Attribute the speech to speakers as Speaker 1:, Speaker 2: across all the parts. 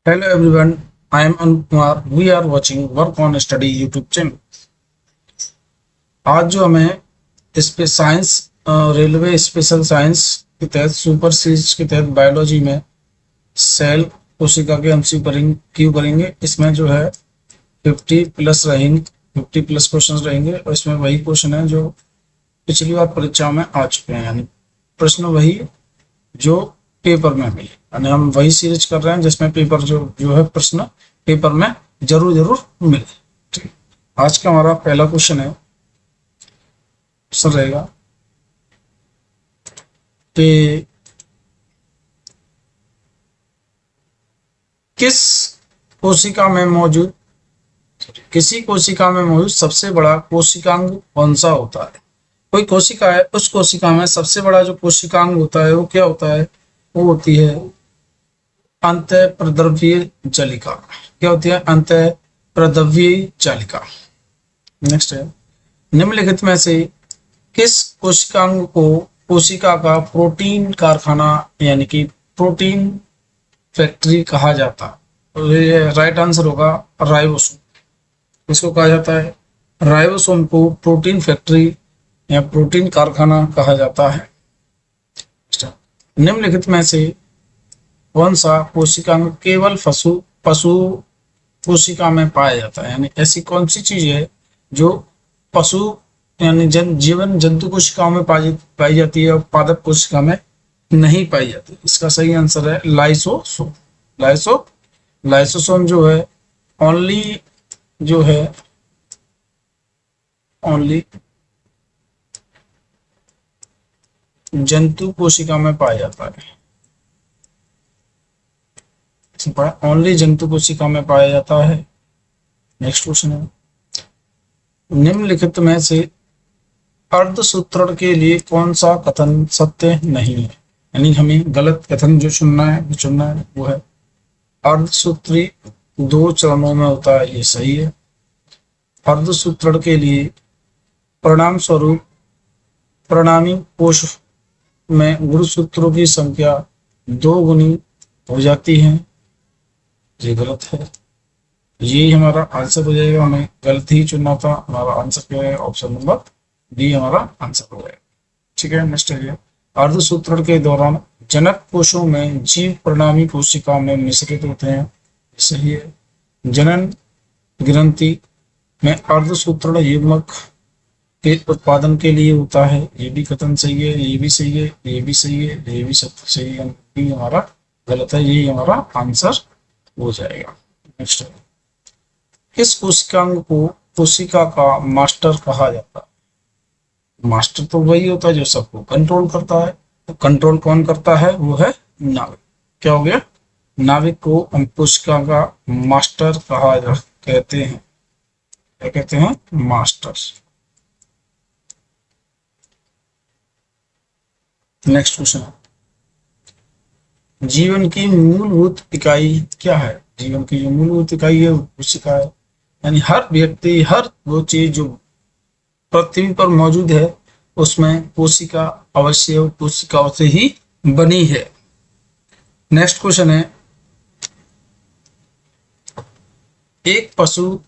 Speaker 1: Hello everyone, I am Anup Kumar. We are watching Work on Study YouTube channel. आज जो हमें इस पे साइंस रेलवे स्पेशल साइंस के तहत सुपर सीरीज के तहत बायोलॉजी में सेल कोशिका के एमसीक्यू करेंगे। इसमें जो है 50 प्लस रहेंगे, 50 प्लस क्वेश्चन रहेंगे और इसमें वही क्वेश्चन है जो पिछली बार परीक्षाओं में आ चुके हैं, यानी प्रश्न वही जो पेपर में मिले, यानी हम वही सीरीज कर रहे हैं जिसमें पेपर जो है प्रश्न पेपर में जरूर जरूर मिले। ठीक, आज का हमारा पहला क्वेश्चन है, क्वेश्चन रहेगा कि किस कोशिका में मौजूद किसी कोशिका में मौजूद सबसे बड़ा कोशिकांग कौन सा होता है। कोई कोशिका है, उस कोशिका में सबसे बड़ा जो कोशिकांग होता है वो क्या होता है, वो होती है अंतःप्रद्रव्य जालिका। क्या होती है? अंतःप्रद्रव्य जालिका। नेक्स्ट है, निम्नलिखित में से किस कोशिकांग को कोशिका का प्रोटीन कारखाना यानी कि प्रोटीन फैक्ट्री कहा जाता है? ये राइट आंसर होगा राइबोसोम। इसको कहा जाता है राइबोसोम को प्रोटीन फैक्ट्री या प्रोटीन कारखाना कहा जाता है। निम्नलिखित में से कौन सा कोशिकांग केवल पशु कोशिका में पाया जाता है, यानी ऐसी कौन सी चीज है जो पशु यानी जीवन जंतु कोशिकाओं में पाई जाती है और पादप कोशिका में नहीं पाई जाती? इसका सही आंसर है लाइसोसोम। लाइसोसोम जो है ओनली जंतु कोशिका में पाया जाता है। ओनली जंतु कोशिका में पाया जाता है। नेक्स्ट क्वेश्चन है, निम्नलिखित में से अर्धसूत्रण के लिए कौन सा कथन सत्य नहीं है, यानी हमें गलत कथन जो चुनना है वो है अर्धसूत्री 2 चरणों में होता है, ये सही है। अर्धसूत्रण के लिए परिणाम स्वरूप परिणामी कोश में गुणसूत्रों की संख्या 2 गुनी हो जाती है, ये गलत है। यही हमारा आंसर हो जाएगा, हमें गलत ही चुनना था। हमारा आंसर क्या है? ऑप्शन नंबर डी हमारा आंसर हो जाएगा। ठीक है, नेक्स्ट है, अर्धसूत्रण के दौरान जनक कोशों में जीव परिणामी कोशिका में मिश्रित होते हैं, सही है। जनन ग्रंथि में अर्धसूत्रण युग्मक के उत्पादन के लिए होता है, ये भी कथन सही है, ये भी सही है, ये भी सही है, ये भी सब सही है, ये हमारा गलत है, यही हमारा आंसर हो जाएगा। नेक्स्ट है, किस कोशिकांग को कोशिका का मास्टर कहा जाता है? मास्टर तो वही होता है जो सबको कंट्रोल करता है, तो कंट्रोल कौन करता है? वो है नाविक। क्या हो गया? नाविक को हम कोशिका का मास्टर कहते हैं। क्या कहते हैं? मास्टर। नेक्स्ट क्वेश्चन, जीवन की मूलभूत इकाई क्या है? जीवन की जो मूलभूत इकाई है वो कोशिका है, यानी हर व्यक्ति, हर वो चीज जो पृथ्वी पर मौजूद है उसमें कोशिका अवश्य कोशिकाओं से ही बनी है। नेक्स्ट क्वेश्चन है, एक पशु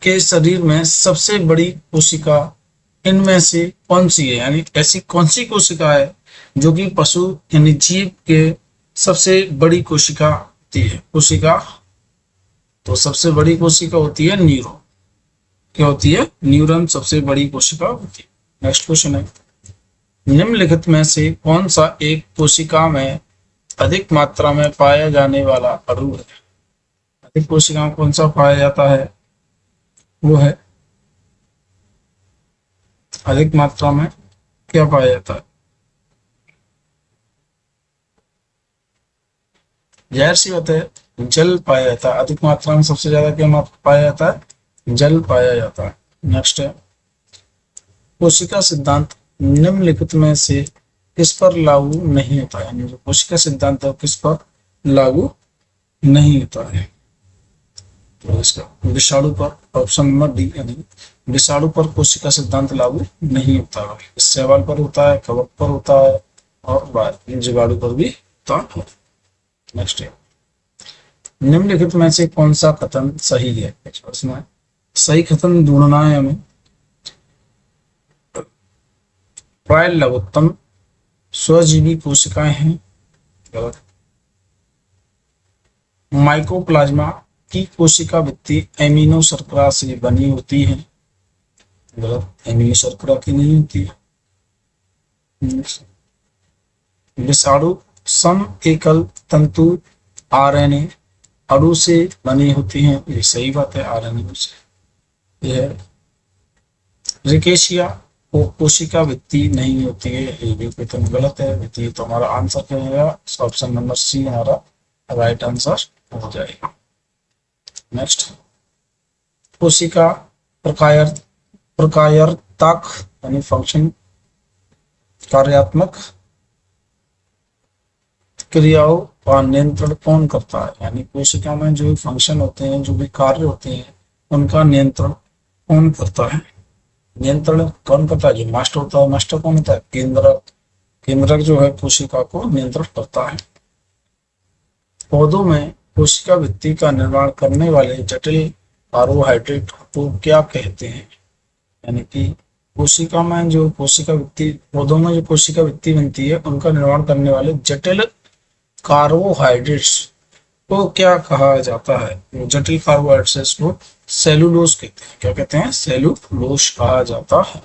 Speaker 1: के शरीर में सबसे बड़ी कोशिका इनमें से कौन सी है, यानी ऐसी कौन सी कोशिका है जो कि पशु यानी जीव के सबसे बड़ी कोशिका होती है? कोशिका तो सबसे बड़ी कोशिका होती है न्यूरॉन। क्या होती है? न्यूरॉन सबसे बड़ी कोशिका होती है। नेक्स्ट क्वेश्चन है, निम्नलिखित में से कौन सा एक कोशिका में अधिक मात्रा में पाया जाने वाला अणु है? अधिक कोशिका में कौन सा पाया जाता है? वो है अधिक मात्रा में क्या पाया जाता है? जाहिर सी बात है, जल पाया जाता है। अधिक मात्रा में सबसे ज्यादा क्या पाया जाता है? जल पाया जाता है। नेक्स्ट है, कोशिका सिद्धांत निम्नलिखित में से किस पर लागू नहीं होता है, यानी जो कोशिका सिद्धांत है किस पर लागू नहीं होता है? तो इसका विषाणु पर, ऑप्शन नंबर डी, यानी विषाणु पर कोशिका सिद्धांत लागू नहीं होता है। शैवाल पर होता है, कवक पर होता है और जीवाणु पर भी होता है। नेक्स्ट है, निम्नलिखित में से कौन सा कथन सही है? उसमें सही कथन ढूंढना है हमें। प्राय लघुत्तम स्वजीवी कोशिकाएं हैं, गलत। माइकोप्लाज्मा की कोशिका भित्ति एमिनो शर्करा से बनी होती है, गलत। एमिनो शर्करा की नहीं होती है। विषाणु सम एकल तंतु आरएनए अणु से बनी होती हैं, ये सही बात है, आरएनए से। यह रिकेशिया को कोशिका भित्ति नहीं होती है, ये भी कथन गलत है। भित्ति तो हमारा आंसर क्या होगा? ऑप्शन नंबर सी हमारा राइट आंसर हो जाएगा। नेक्स्ट, कोशिका प्रकार्यताक यानी फंक्शन, कार्यात्मक क्रियाओं का नियंत्रण कौन करता है? यानी कोशिका में जो फंक्शन होते हैं, जो भी कार्य होते हैं, उनका नियंत्रण कौन करता है? नियंत्रण कौन करता है? जो मास्टर होता है। मास्टर कौन होता है? केंद्रक। केंद्रक जो है कोशिका को नियंत्रण करता है। पौधों में कोशिका भित्ति का निर्माण करने वाले जटिल कार्बोहाइड्रेट को क्या कहते हैं? यानी कि कोशिका में जो कोशिका भित्ति, पौधों में जो कोशिका भित्ति बनती है, उनका निर्माण करने वाले जटिल कार्बोहाइड्रेट्स को क्या कहा जाता है? जटिल कार्बोहाइड्रेट्स को सेलुलोज कहते हैं। क्या कहते हैं? सेलुलोज कहा जाता है।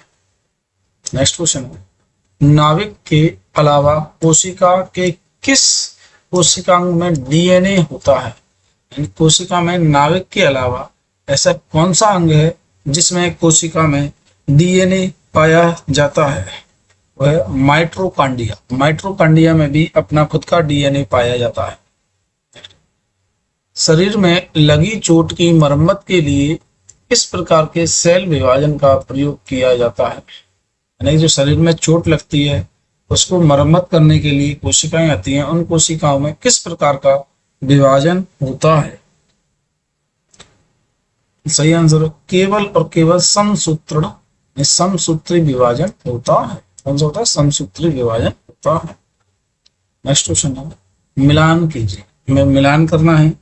Speaker 1: नेक्स्ट क्वेश्चन है, नाभिक के अलावा कोशिका के किस कोशिकांग में डीएनए होता है? यानी कोशिका में नाभिक के अलावा ऐसा कौन सा अंग है जिसमें कोशिका में डीएनए पाया जाता है? वह माइटोकॉन्ड्रिया। माइटोकॉन्ड्रिया में भी अपना खुद का डीएनए पाया जाता है। शरीर में लगी चोट की मरम्मत के लिए किस प्रकार के सेल विभाजन का प्रयोग किया जाता है? यानी जो शरीर में चोट लगती है, उसको मरम्मत करने के लिए कोशिकाएं आती हैं, उन कोशिकाओं में किस प्रकार का विभाजन होता है? सही आंसर केवल और केवल समसूत्रण, समसूत्री विभाजन होता है। कौन सा होता है? समसूत्री विभाजन होता है। नेक्स्ट क्वेश्चन है, मिलान कीजिए। हमें मिलान करना है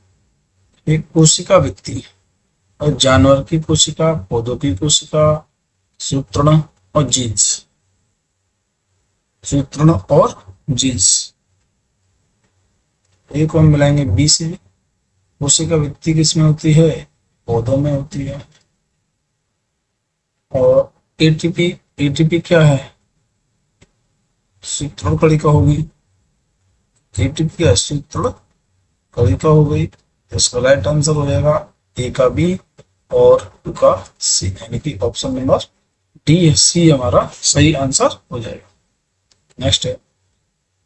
Speaker 1: एक कोशिका भित्ति और जानवर की कोशिका, पौधों की कोशिका, सूत्रण और जीन्स। सूत्रण और जीन्स एक को हम मिलाएंगे बी से। कोशिका भित्ति किसमें होती है? पौधों में होती है। और एटीपी, एटीपी क्या है? सूत्रण कणिका होगी। एटीपी क्या है? सूत्रण कणिका हो गई। तो इसका राइट आंसर हो जाएगा ए का बी और टू का सी, यानी कि ऑप्शन नंबर डी सी हमारा सही आंसर हो जाएगा। नेक्स्ट है,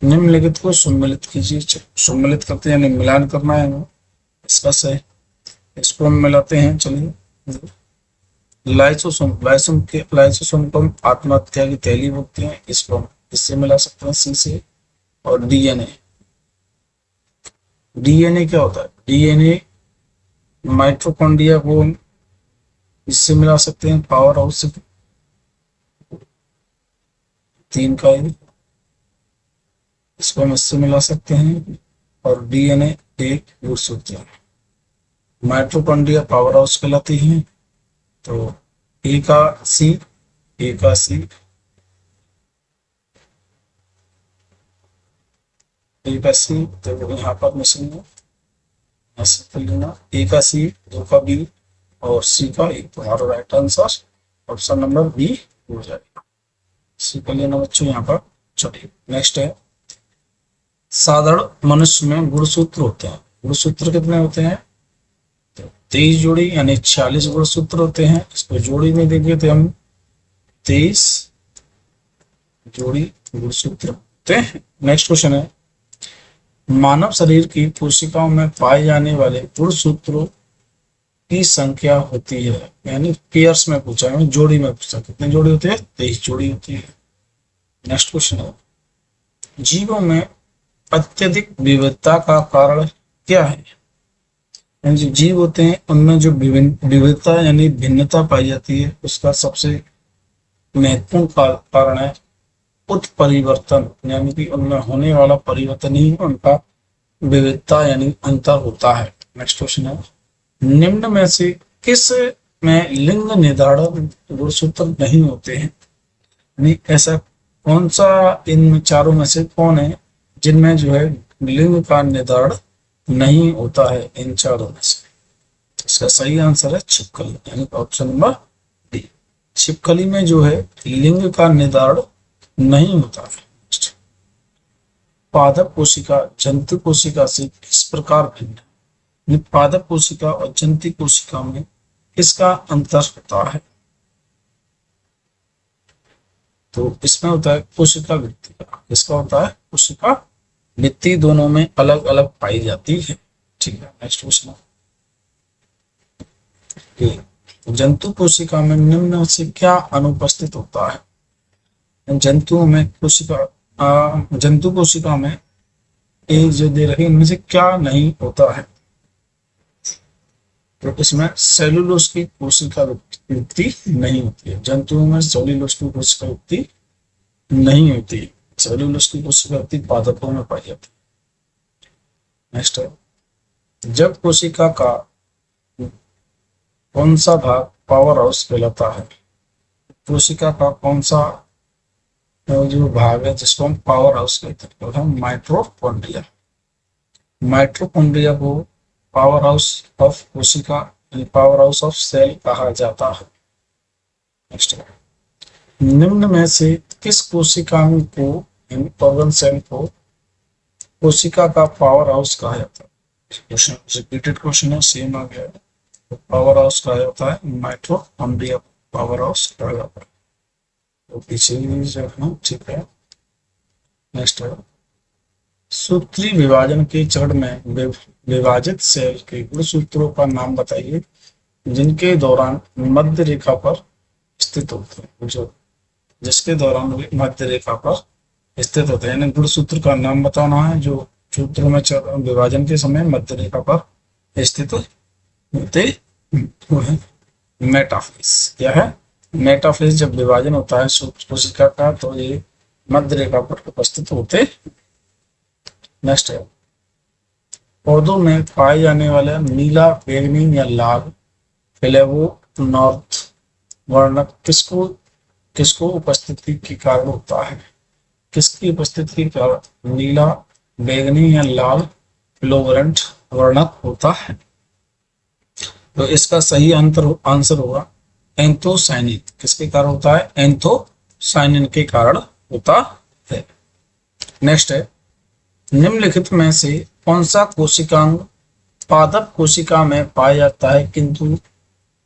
Speaker 1: निम्नलिखित को सम्मिलित कीजिए। सम्मिलित करते हैं यानी मिलान करना है हमें। इसका सही, इसको हम मिलाते हैं। चलिए, लाइसोसोम, लाइसोसोम को हम आत्महत्या की तैलीब होते हैं, इसको हम इससे मिला सकते हैं सी से। और डीएनए, डीएनए क्या होता है? डीएनए माइटोकॉन्ड्रिया को हम इससे मिला सकते हैं, पावर हाउस से 3 का, इसको हम इससे मिला सकते हैं। और डीएनए एक गुणसूत्र है। माइटोकॉन्ड्रिया पावर हाउस कहलाती है। तो ए का सी, ए का सी, ए का सी, तो यहाँ पर मिसिंग है, ऐसे कर लेना। ए का सी, 2 का बी और सी का ए। तुम्हारा right answer option number B हो जाएगा। सी कर लेना बच्चों यहाँ पर। चलिए नेक्स्ट है, साधारण मनुष्य में गुणसूत्र होते हैं। गुणसूत्र कितने होते हैं? 23 जोड़ी यानी 46 गुणसूत्र होते हैं। इसको जोड़ी में देंगे तो हम 23 जोड़ी गुणसूत्र होते हैं। नेक्स्ट क्वेश्चन है, मानव शरीर की कोशिकाओं में पाए जाने वाले गुणसूत्रों की संख्या होती है, यानी पेयर्स में पूछा है, जोड़ी में पूछा कितने जोड़ी होते हैं? 23 जोड़ी होती है। नेक्स्ट क्वेश्चन है, जीवों में अत्यधिक विविधता का कारण क्या है? यानी जो जीव होते हैं उनमें जो विविधता यानी भिन्नता पाई जाती है, उसका सबसे महत्वपूर्ण कारण है उत्परिवर्तन, यानी कि उनमें होने वाला परिवर्तन ही उनका विविधता यानी अंतर होता है। नेक्स्ट क्वेश्चन है, निम्न में से किस में लिंग निर्धारण गुणसूत्र नहीं होते हैं? यानी ऐसा कौन सा इन चारों में से कौन है जिनमें जो है लिंग का निर्धारण नहीं होता है इन चारों में से? इसका सही आंसर है छिपकली, यानी ऑप्शन नंबर डी। छिपकली में जो है लिंग का निर्धारण नहीं होता है। पादप कोशिका जंतु कोशिका से किस प्रकार भिन्न है? पादप कोशिका और जंतु कोशिका में किसका अंतर होता है? तो इसमें होता है कोशिका वृत्ति का। किसका होता है? कोशिका वृत्ति दोनों में अलग अलग पाई जाती है। ठीक है, नेक्स्ट क्वेश्चन। जंतु कोशिका में निम्न से क्या अनुपस्थित होता है? जंतुओं में जंतु कोशिका में एक जो दे रही इनमें से क्या नहीं होता है? तो इसमें सेलुलोज की कोशिका वृत्ति नहीं होती है। जंतुओं में सेलुलोज की कोशिका वृत्ति नहीं होती। सेलुलोज की कोशिका वृत्ति पादपों में पाई जाती है। नेक्स्ट है, जब कोशिका का कौन सा भाग पावर हाउस कहलाता है? कोशिका का कौन सा जो भाग है जिसको हम पावर हाउस कहते हैं, तो हम माइटोकॉन्ड्रिया। माइटोकॉन्ड्रिया को पावर हाउस ऑफ कोशिका, पावर हाउस ऑफ सेल कहा जाता है। नेक्स्ट, निम्न में से किस कोशिकांग को, ऑर्गन सेल को कोशिका का पावर हाउस कहा जाता है? क्वेश्चन रिपीटेड क्वेश्चन है, सेम आ गया है। तो पावर हाउस कहा जाता है माइटोकॉन्ड्रिया, पावर हाउस कहा जाता है। तो पीछे ठीक है। नेक्स्ट है, सूत्री विभाजन के चरण में विभाजित सेल के गुणसूत्रों का नाम बताइए जिनके दौरान मध्य रेखा पर स्थित होते हैं। जो जिसके दौरान मध्य रेखा पर स्थित होते हैं, यानी गुणसूत्र का नाम बताना है जो सूत्रों में विभाजन के समय मध्य रेखा पर स्थित होते हैं। मेटाफेज क्या है? मेटाफेज जब विभाजन होता है कोशिका का तो ये मध्य रेखा पर उपस्थित होते। नेक्स्ट है, पौधों में पाए जाने वाले नीला, बैंगनी या लाल फ्लेवोनॉर्थ वर्णक किसको उपस्थिति के कारण होता है? किसकी उपस्थिति के कारण नीला, बैंगनी या लाल फ्लोरेंट वर्णक होता है? तो इसका सही आंसर होगा एंथोसाइनिन। किसके कारण होता है? एंथोसाइनिन के कारण होता है। नेक्स्ट है, निम्नलिखित में से कौन सा कोशिकांग पादप कोशिका में पाया जाता है किंतु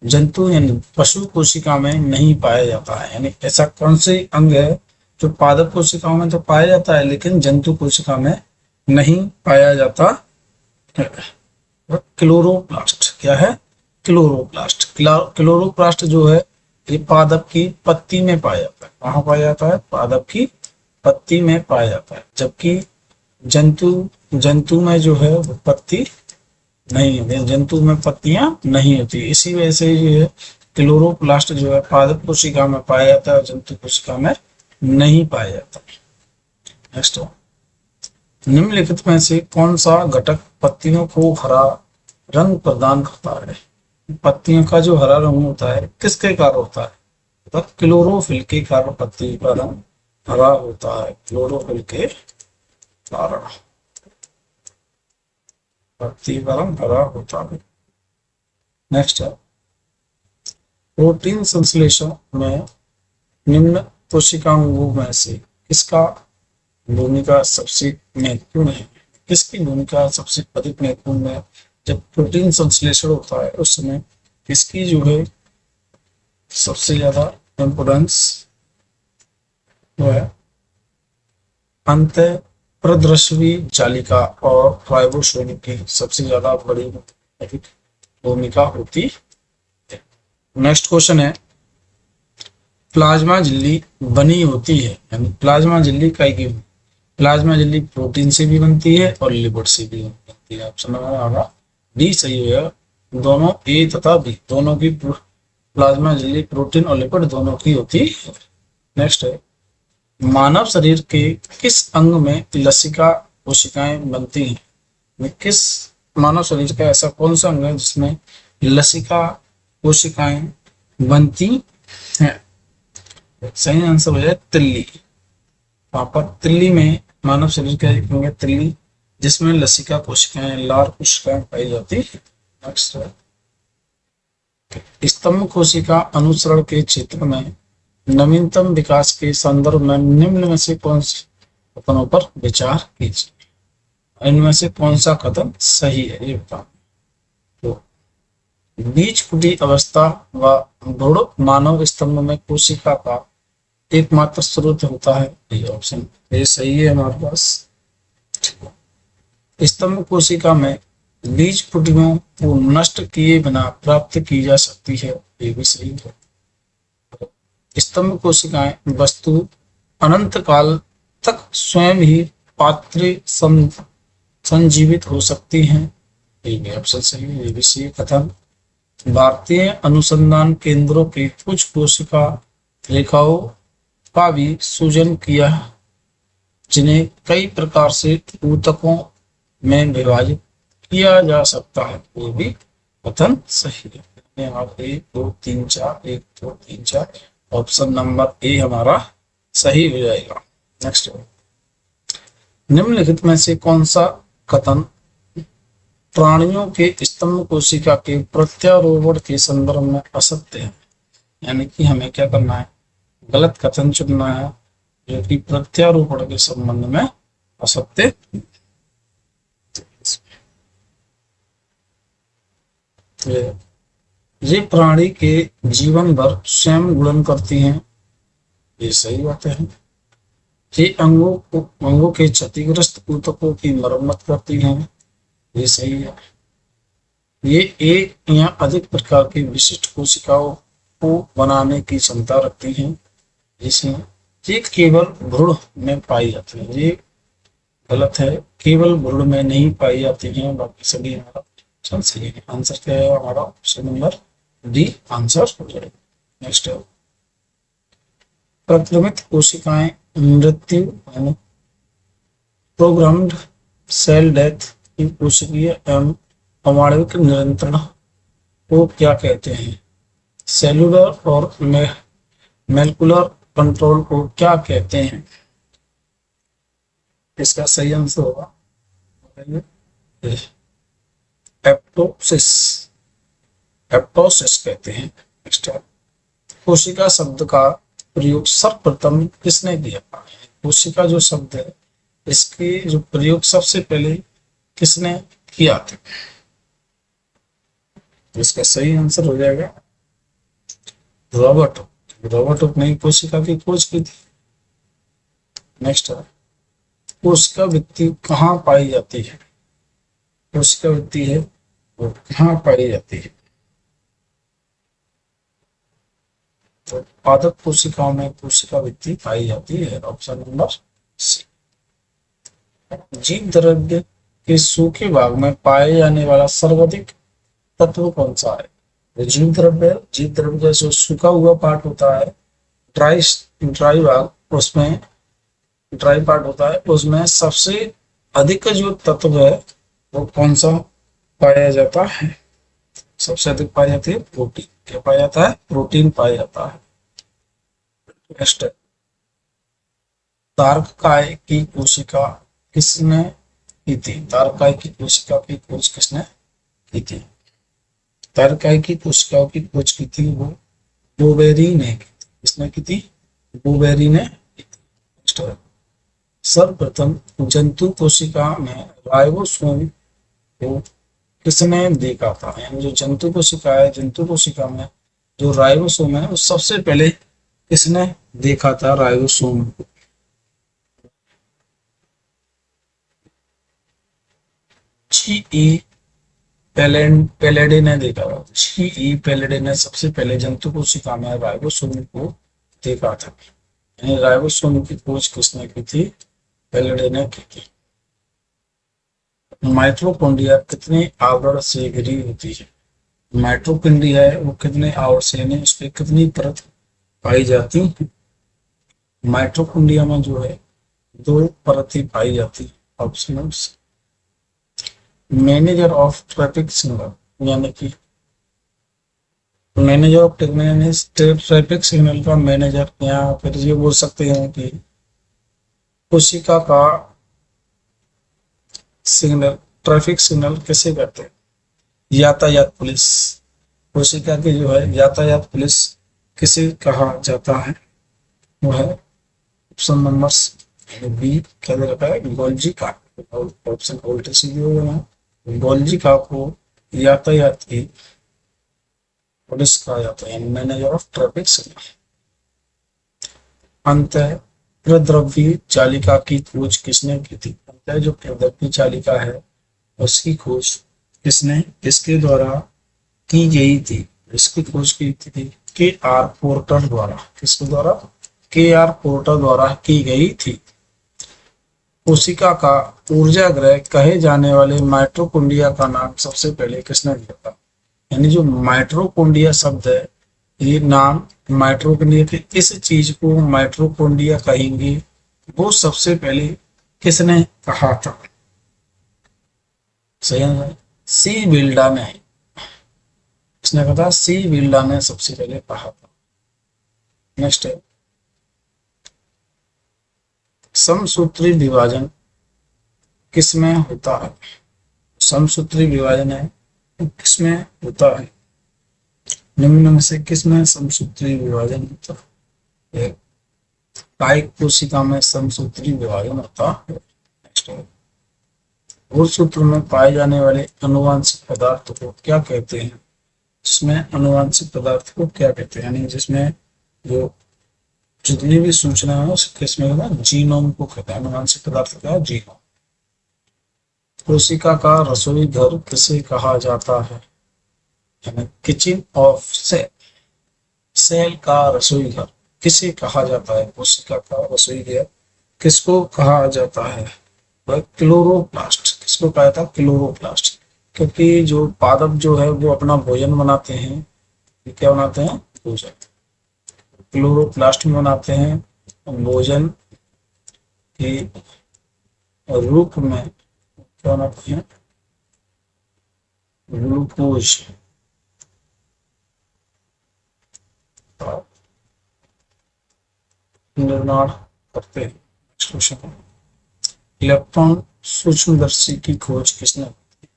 Speaker 1: जंतु यानी पशु कोशिका में नहीं पाया जाता है? यानी ऐसा कौन से अंग है जो पादप कोशिकाओं में तो पाया जाता है लेकिन जंतु कोशिका में नहीं पाया जाता? क्लोरोप्लास्ट। क्या है? क्लोरोप्लास्ट। क्लोरोप्लास्ट जो है ये पादप की पत्ती में पाया जाता है। कहाँ पाया जाता है? पादप की पत्ती में पाया जाता है। जबकि जंतु में जो है वो पत्ती नहीं है, जंतु में पत्तियां नहीं होती। इसी वजह से ये क्लोरोप्लास्ट जो है पादप कोशिका में पाया जाता है और जंतु कोशिका में नहीं पाया जाता। नेक्स्ट, निम्नलिखित में से कौन सा घटक पत्तियों को हरा रंग प्रदान करता है? पत्तियों का जो हरा रंग होता है किसके कारण होता है? तो क्लोरोफिल के कारण पत्ती का रंग हरा होता है। क्लोरोफिल के कारण पत्ती का रंग हरा होता है। नेक्स्ट है, प्रोटीन संश्लेषण में निम्न कोशिकांगों में से किसका भूमिका सबसे महत्वपूर्ण है? किसकी भूमिका सबसे अधिक महत्वपूर्ण है? जब प्रोटीन संश्लेषण होता है उस समय किसकी जो है सबसे ज्यादा इम्पोर्टेंस वो है? अंत प्रदर्शवी जालिका और राइबोसोम की सबसे ज्यादा बड़ी भूमिका होती है। नेक्स्ट क्वेश्चन है, प्लाज्मा झिल्ली बनी होती है, यानी प्लाज्मा झिल्ली की प्लाज्मा झिल्ली प्रोटीन से भी बनती है और लिपिड से भी बनती है। ऑप्शन नंबर होगा डी सही होगा। दोनों ए तथा बी दोनों की प्लाज्मा झिल्ली प्रोटीन और लिपिड दोनों की होती है। नेक्स्ट है, मानव शरीर के किस अंग में लसिका कोशिकाएं बनती हैं? किस मानव शरीर का ऐसा कौन सा अंग है जिसमें लसिका कोशिकाएं बनती हैं? सही आंसर हो जाए तिल्ली। वहां पर तिल्ली में मानव शरीर का एक अंग है तिल्ली, जिसमें लसिका कोशिकाएं, लार कोशिकाएं पाई जाती है। नेक्स्ट, स्तंभ कोशिका अनुसरण के क्षेत्र में नवीनतम विकास के संदर्भ में निम्न में से कौन से कथनों पर विचार कीजिए? इनमें से कौन सा कथन सही है ये बताओ। तो बीज फूटी अवस्था व भ्रूण मानव स्तंभ में कोशिका का एकमात्र स्रोत होता है, ये ऑप्शन ये सही है हमारे पास। स्तंभ कोशिका में बीज फुटियों को नष्ट किए बिना प्राप्त की जा सकती है, ये भी सही है। स्तंभ कोशिकाएं वस्तु अनंत काल तक स्वयं ही पात्र संजीवित हो सकती हैं, ये भी ऑप्शन सही है, ये भी सही कथन। भारतीय अनुसंधान केंद्रों की कुछ कोशिका रेखाओं का भी सूजन किया, जिन्हें कई प्रकार से ऊतकों में विभाजित किया जा सकता है, ये भी कथन सही है। यहाँ 1 2 3 4 1 2 3 4 ऑप्शन नंबर ए हमारा सही हो जाएगा। नेक्स्ट, निम्नलिखित में से कौन सा कथन प्राणियों के स्तंभ कोशिका के प्रत्यारोपण के संदर्भ में असत्य है? यानी कि हमें क्या करना है, गलत कथन चुनना है जो कि प्रत्यारोपण के संबंध में असत्य। ये प्राणी के जीवन भर स्वयं गुणन करती हैं, ये सही बात है। ये अंगों के क्षतिग्रस्त ऊतकों की मरम्मत करती हैं, ये सही है। ये एक या अधिक प्रकार की विशिष्ट कोशिकाओं को बनाने की क्षमता रखती हैं, जिसमें ये केवल भ्रूण में पाई जाती है, ये गलत है, केवल भ्रूण में नहीं पाई जाती हैं, बाकी सभी हमारा ऑप्शन सही है। आंसर क्या है हमारा, ऑप्शन नंबर डी आंसर हो जाएगा। नेक्स्ट, प्रक्रमित कोशिकाएं मृत्यु यानी प्रोग्राम्ड सेल डेथ की कोशिकीय एवं अमाणविक नियंत्रण को क्या कहते हैं? सेलुलर और मोलेकुलर कंट्रोल को क्या कहते हैं? इसका सही आंसर होगा एप्टोसिस, एप्टोसिस कहते हैं। नेक्स्ट, कोशिका शब्द का प्रयोग सर्वप्रथम किसने किया? कोशिका जो शब्द है इसके जो प्रयोग सबसे पहले किसने किया था? इसका सही आंसर हो जाएगा रॉबर्ट। रॉबर्ट ने कोशिका की खोज की थी। नेक्स्ट, कोशिका भित्ति कहाँ पाई जाती है? कोशिका भित्ति है वो कहाँ पाई जाती है? तो पादप कोशिकाओं में कोशिका भित्ति पाई जाती है, ऑप्शन नंबर सी। जीव द्रव्य के सूखे भाग में पाए जाने वाला सर्वाधिक तत्व कौन सा है? जीव द्रव्य का जो सूखा हुआ पार्ट होता है, ड्राई भाग, उसमें ड्राई पार्ट होता है, उसमें सबसे अधिक जो तत्व है वो कौन सा पाया जाता है? सबसे अधिक पाई जाती है प्रोटीन। क्या पाया जाता है? प्रोटीन पाया जाता है। नेक्स्ट, तारकाय की कोशिका किसने की थी? तारकाय की कोशिका की खोज किसने की थी? तारकाय की कोशिकाओं की खोज की थी वो बोवेरी ने की थी। किसने की थी? बोवेरी ने की थी। नेक्स्ट, सर्वप्रथम जंतु कोशिका में राइबोसोम को किसने देखा था? यानी जो जंतु कोशिका है, जंतु कोशिका में जो राइबोसोम है वो सबसे पहले किसने देखा था राइबोसोम को? पैलेडे ने देखा था। पैलेडे ने सबसे पहले जंतु कोशिका में राइबोसोम को देखा था। यानी राइबोसोम की खोज किसने की थी? पैलेडे ने की थी। माइटोकॉन्ड्रिया कितने आवरण से घिरी होती है? माइटोकॉन्ड्रिया है वो कितने आवरण से, यानी उस पर कितनी परत पाई जाती है? माइटोकॉन्ड्रिया में जो है 2 परतें पाई जाती है, option. Manager of traffic signal, यानी कि मैनेजर ऑफ ट्रैफिक सिग्नल का मैनेजर, या फिर ये बोल सकते हैं कि कोशिका का सिग्नल, ट्रैफिक सिग्नल किसे कहते हैं? यातायात पुलिस। कोशिका की जो है यातायात पुलिस किसे कहा जाता है? वो है ऑप्शन नंबर बी, क्या दे रखा है, गोल्जी का। ऑप्शन उल्टे सीधे हो गए हैं। गोल्जी का को यातायात की पुलिस कहा जाता है, मैनेजर ऑफ ट्रैफिक सिग्नल। अंत प्रद्रव्य चालिका की खोज किसने की थी? अंत जो प्रद्रव्य चालिका है उसकी खोज किसने, किसके द्वारा की गई थी? इसकी खोज की थी के आर पोर्टर द्वारा। किसके द्वारा? के आर पोर्टर द्वारा की गई थी। कोशिका का ऊर्जा ग्रह कहे जाने वाले माइटोकॉन्ड्रिया का नाम सबसे पहले किसने दिया था? यानी जो माइटोकॉन्ड्रिया शब्द है, ये नाम माइटोकॉन्ड्रिया के इस चीज को माइटोकॉन्ड्रिया कहेंगे, वो सबसे पहले किसने कहा था? सही है, सी विल्डा ने। किसने कहा था? सी विल्डा ने सबसे पहले कहा था। नेक्स्ट है, समसूत्री विभाजन किसमें होता है? समसूत्री विभाजन है किसमें होता है? निम्न में से किसमें समसूत्री विभाजन होता है? कायिक कोशिका में समसूत्री विभाजन होता है। नेक्स्ट है, सूत्र में पाए जाने वाले अनुवांशिक पदार्थ को क्या कहते हैं? जिसमें अनुवांशिक पदार्थ को क्या कहते हैं, यानी जिसमें जो जितनी भी सूचना है उसके इसमें जीनोम को कहते हैं। अनुवांशिक पदार्थ क्या है? जीनोम। कोशिका का रसोई घर किसे कहा जाता है? यानी किचन ऑफ सेल। सेल का रसोई घर किसे कहा जाता है? कोशिका का रसोई घर किसको कहा जाता है? वह क्लोरोप्लास्ट। किसको कहा जाता है? क्लोरोप्लास्ट। क्योंकि जो पादप जो है वो अपना भोजन बनाते हैं, क्या बनाते हैं? भोजन। क्लोरोप्लास्ट में बनाते हैं भोजन के रूप में, क्या बनाते हैं? ग्लूकोज। निर्माण करते हैं। इलेक्ट्रॉन सूक्ष्मदर्शी की खोज किसने की?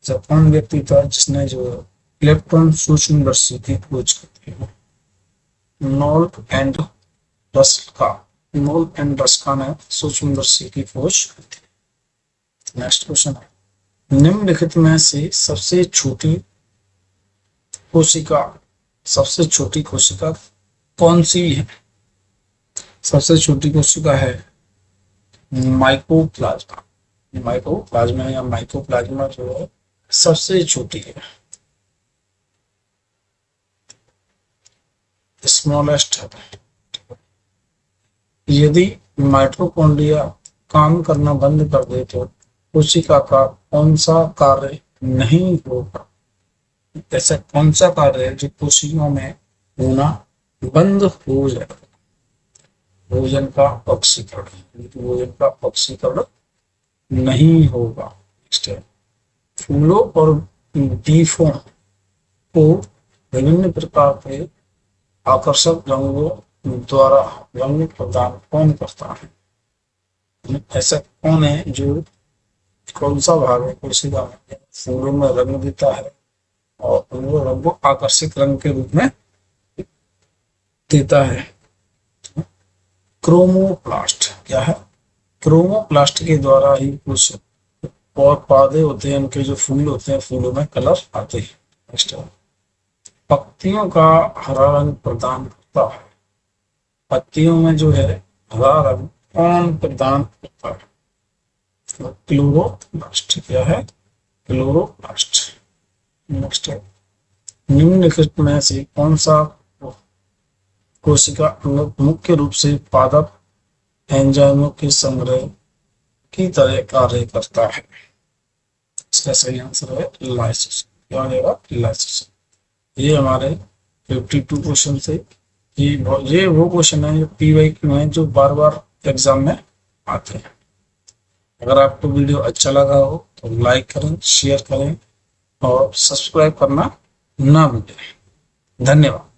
Speaker 1: जापान व्यक्ति था जिसने जो इलेक्ट्रॉन सूक्ष्मदर्शी की खोज करती है। नोल्ट एंड रस्का। नोल्ट एंड रस्का ने सूक्ष्मदर्शी की खोज की थी। नेक्स्ट क्वेश्चन है, निम्नलिखित में से सबसे छोटी कोशिका कौन सी है? सबसे छोटी कोशिका है माइकोप्लाज्मा। माइकोप्लाज्मा या माइकोप्लाज्मा जो है सबसे छोटी है, स्मॉलेस्ट है। यदि माइटोकॉन्ड्रिया काम करना बंद कर दे तो कोशिका का कौन सा कार्य नहीं होगा? ऐसा कौन सा कार्य है जो कोशिकाओं में होना बंद हो जाएगा? भोजन का ऑक्सीकरण। भोजन का ऑक्सीकरण नहीं होगा। नेक्स्ट है, फूलों और बीफों को विभिन्न प्रकार के आकर्षक रंगों द्वारा रंग प्रदान कौन करता है? ऐसा कौन है जो, कौन सा भाग है कोशिका में फूलों में रंग देता है और उनको रंग को आकर्षक रंग के रूप में देता है? क्रोमोप्लास्ट। क्या है? क्रोमोप्लास्ट के द्वारा ही कुछ और पौधे होते हैं, उनके जो फूल होते हैं फूलों में कलर आते हैं। नेक्स्ट है, पत्तियों का हरा रंग प्रदान करता है। पत्तियों में जो है हरा रंग कौन प्रदान करता है? क्लोरोप्लास्ट। क्या है? क्लोरोप्लास्ट। नेक्स्ट है, निम्नलिखित में से कौन सा कोशिका मुख्य रूप से पादप एंजाइमों के संग्रह की तरह कार्य करता है? इसका सही आंसर है लाइसिस। क्या होगा? लाइसिस। ये हमारे 52 क्वेश्चन से ये वो क्वेश्चन है जो PY में जो बार बार एग्जाम में आते हैं। अगर आपको वीडियो अच्छा लगा हो तो लाइक करें, शेयर करें और सब्सक्राइब करना ना भूलें। धन्यवाद।